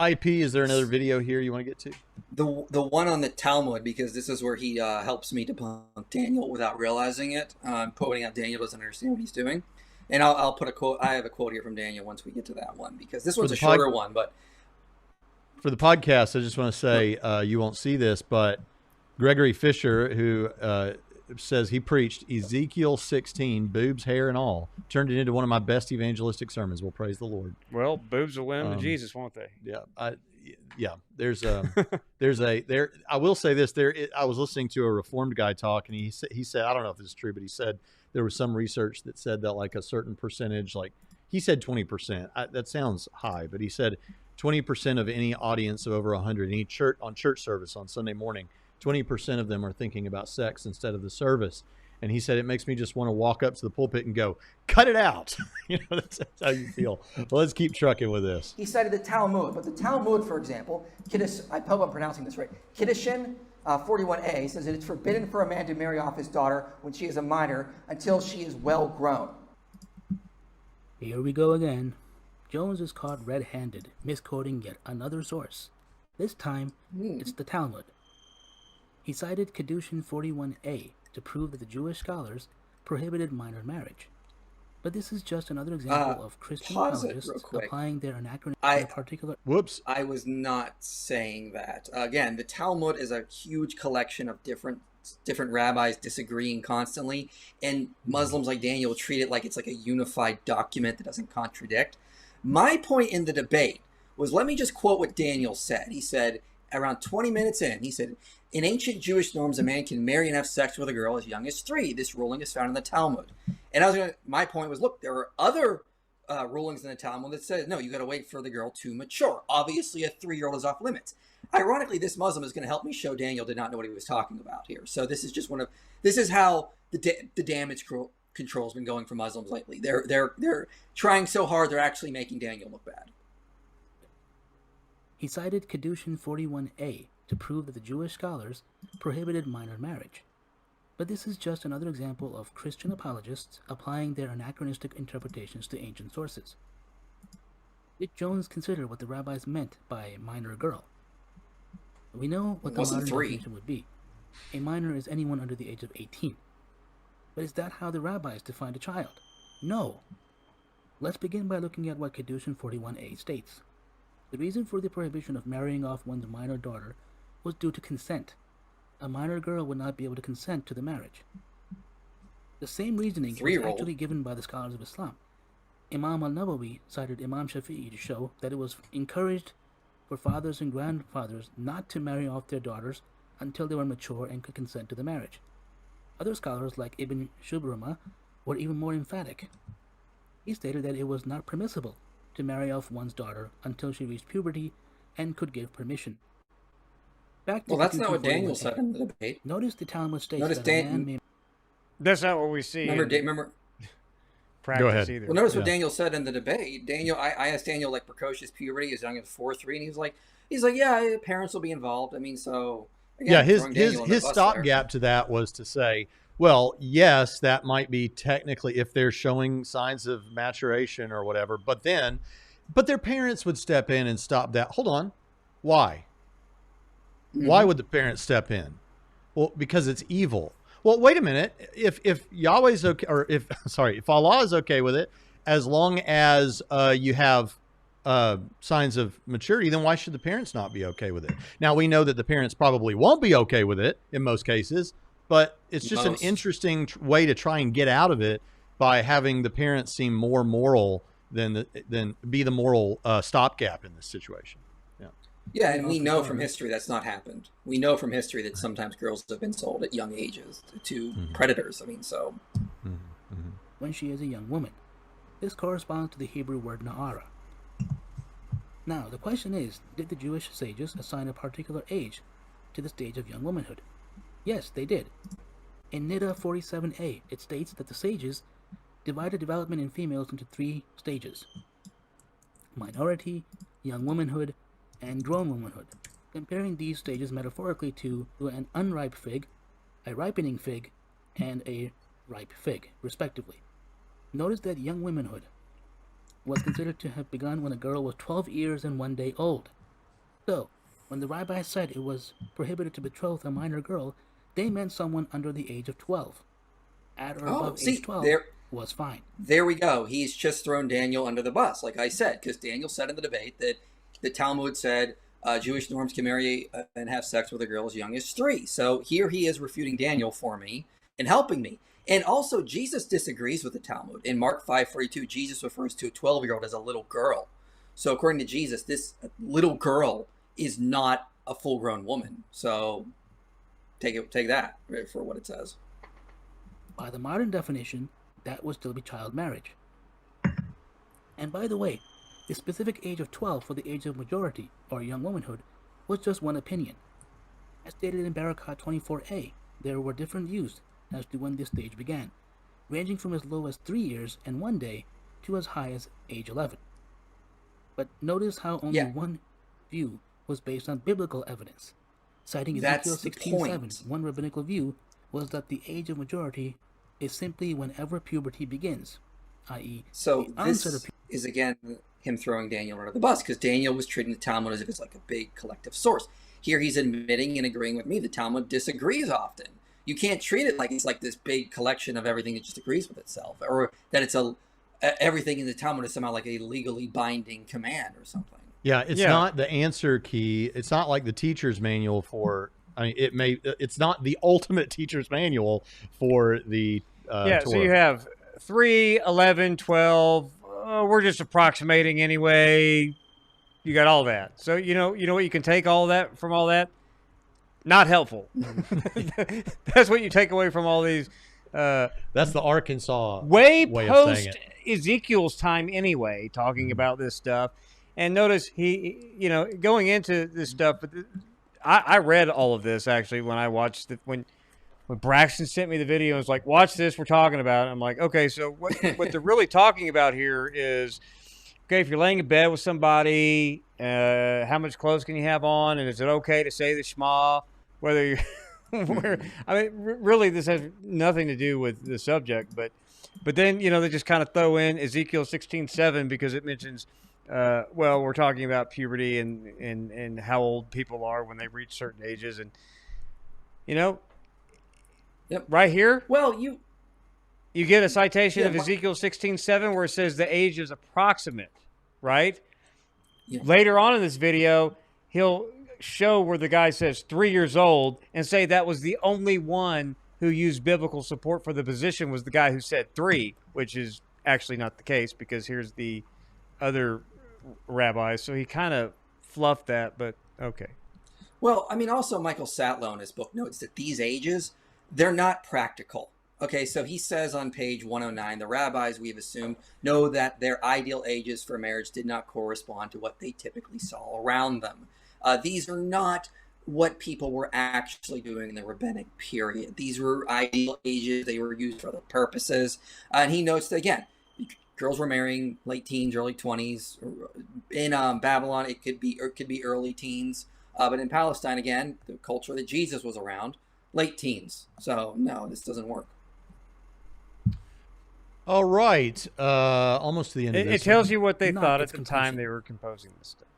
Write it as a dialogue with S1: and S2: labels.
S1: IP, is there another video here you want to get to?
S2: The one on the Talmud, because this is where he helps me debunk Daniel without realizing it, pointing out Daniel doesn't understand what he's doing. And I'll put a quote. I have a quote here from Daniel once we get to that one, because this one's a shorter one. But
S1: for the podcast, I just want to say you won't see this, but Gregory Fisher, who says he preached Ezekiel 16, boobs, hair, and all, turned it into one of my best evangelistic sermons. Well, praise the Lord.
S3: Well, boobs will win to Jesus, won't they?
S1: Yeah. There's I will say this. I was listening to a Reformed guy talk, and he said, I don't know if this is true, but he said there was some research that said that like a certain percentage, like he said 20%. That sounds high, but he said 20% of any audience of over 100, any church service on Sunday morning, 20% of them are thinking about sex instead of the service. And he said, it makes me just want to walk up to the pulpit and go, cut it out. That's how you feel. Well, let's keep trucking with this.
S4: He cited the Talmud, but the Talmud, for example, I hope I'm pronouncing this right, Kiddushin 41a says that it's forbidden for a man to marry off his daughter when she is a minor until she is well grown.
S5: Here we go again. Jones is caught red-handed, misquoting yet another source. This time, it's the Talmud. He cited Kiddushin 41a to prove that the Jewish scholars prohibited minor marriage. But this is just another example of Christian apologists applying their anachronism to a particular...
S1: Whoops.
S2: I was not saying that. Again, the Talmud is a huge collection of different rabbis disagreeing constantly, and Muslims like Daniel treat it like it's like a unified document that doesn't contradict. My point in the debate was, let me just quote what Daniel said. He said, around 20 minutes in, he said, in ancient Jewish norms, a man can marry and have sex with a girl as young as 3. This ruling is found in the Talmud. And my point was, look, there are other rulings in the Talmud that says, no, you got to wait for the girl to mature. Obviously, a 3-year-old is off limits. Ironically, this Muslim is going to help me show Daniel did not know what he was talking about here. So this is just this is how the damage control has been going for Muslims lately. They're trying so hard, they're actually making Daniel look bad.
S5: He cited Kiddushin 41a to prove that the Jewish scholars prohibited minor marriage. But this is just another example of Christian apologists applying their anachronistic interpretations to ancient sources. Did Jones consider what the rabbis meant by minor girl? We know what the modern definition would be. A minor is anyone under the age of 18. But is that how the rabbis defined a child? No. Let's begin by looking at what Kiddushin 41a states. The reason for the prohibition of marrying off one's minor daughter was due to consent. A minor girl would not be able to consent to the marriage. The same reasoning was actually given by the scholars of Islam. Imam al-Nawawi cited Imam Shafi'i to show that it was encouraged for fathers and grandfathers not to marry off their daughters until they were mature and could consent to the marriage. Other scholars like Ibn Shubrama were even more emphatic. He stated that it was not permissible to marry off one's daughter until she reached puberty and could give permission.
S2: Well, that's not what Daniel said in the debate.
S5: Notice the Talmud states that a man may...
S3: That's not what we see.
S2: Remember
S1: Go ahead.
S3: Either.
S2: Well, notice what Daniel said in the debate. I asked Daniel, like, precocious puberty as young as 4-3, and he's like, yeah, parents will be involved. I mean, so again,
S1: his stopgap to that was to say, well, yes, that might be technically if they're showing signs of maturation or whatever, but their parents would step in and stop that. Hold on, why? Mm-hmm. Why would the parents step in? Well, because it's evil. Well, wait a minute. If Yahweh's okay, or if Allah is okay with it, as long as you have signs of maturity, then why should the parents not be okay with it? Now, we know that the parents probably won't be okay with it in most cases, but it's just an interesting way to try and get out of it by having the parents seem more moral than be the moral stopgap in this situation.
S2: Yeah, and we know from history that's not happened. We know from history that sometimes girls have been sold at young ages to predators. I mean, so...
S5: When she is a young woman. This corresponds to the Hebrew word na'ara. Now, the question is, did the Jewish sages assign a particular age to the stage of young womanhood? Yes, they did. In Nida 47a, it states that the sages divided development in females into 3 stages: minority, young womanhood, and grown womanhood, comparing these stages metaphorically to an unripe fig, a ripening fig, and a ripe fig, respectively. Notice that young womanhood was considered to have begun when a girl was 12 years and 1 day old. So, when the rabbi said it was prohibited to betroth a minor girl, they meant someone under the age of 12. At or above age 12 was fine.
S2: There we go. He's just thrown Daniel under the bus, like I said, because Daniel said in the debate that the Talmud said Jewish norms can marry and have sex with a girl as young as 3. So here he is refuting Daniel for me and helping me. And also, Jesus disagrees with the Talmud. In Mark 5:42, Jesus refers to a 12-year-old as a little girl. So according to Jesus, this little girl is not a full-grown woman. So take that for what it says.
S5: By the modern definition, that would still be child marriage. And by the way, the specific age of 12 for the age of majority, or young womanhood, was just one opinion. As stated in Barakat 24a, there were different views as to when this stage began, ranging from as low as 3 years and 1 day to as high as age 11. But notice how only one view was based on biblical evidence. Citing Ezekiel 16:7, one rabbinical view was that the age of majority is simply whenever puberty begins, i.e.
S2: So this is, again, him throwing Daniel under the bus, because Daniel was treating the Talmud as if it's like a big collective source. Here he's admitting and agreeing with me. The Talmud disagrees often. You can't treat it like it's like this big collection of everything that just agrees with itself, or that it's everything in the Talmud is somehow like a legally binding command or something.
S1: Yeah, it's not the answer key. It's not like the teacher's manual for, I mean, it's not the ultimate teacher's manual for the Torah.
S3: So you have 3, 11, 12. We're just approximating anyway. You got all that. So you know what you can take all that from all that? Not helpful. That's what you take away from all these.
S1: That's the Arkansas
S3: way
S1: of saying
S3: post
S1: it.
S3: Ezekiel's time anyway, talking about this stuff. And notice he going into this stuff, but I read all of this actually when I watched when Braxton sent me the video and was like, watch this, we're talking about it. I'm like, okay, so what they're really talking about here is, okay, if you're laying in bed with somebody, how much clothes can you have on? And is it okay to say the Shema? Whether you're, I mean, really this has nothing to do with the subject, but then, they just kind of throw in Ezekiel 16:7 because it mentions, we're talking about puberty and how old people are when they reach certain ages. And, right here, you get a citation of Ezekiel 16:7 where it says the age is approximate, right? Yeah. Later on in this video, he'll show where the guy says 3 years old and say that was the only one who used biblical support for the position was the guy who said 3, which is actually not the case because here's the other rabbis. So he kind of fluffed that, but okay.
S2: Well, I mean, also Michael Satlow in his book notes that these ages, they're not practical. Okay, so he says on page 109, the rabbis, we have assumed, know that their ideal ages for marriage did not correspond to what they typically saw around them. These are not what people were actually doing in the rabbinic period. These were ideal ages. They were used for other purposes. And he notes that, again, girls were marrying late teens, early 20s. In Babylon, it could be early teens. But in Palestine, again, the culture that Jesus was around, late teens. So, no, this doesn't work.
S1: All right. Almost to the end of this.
S3: It tells you what they thought at the time they were composing this stuff.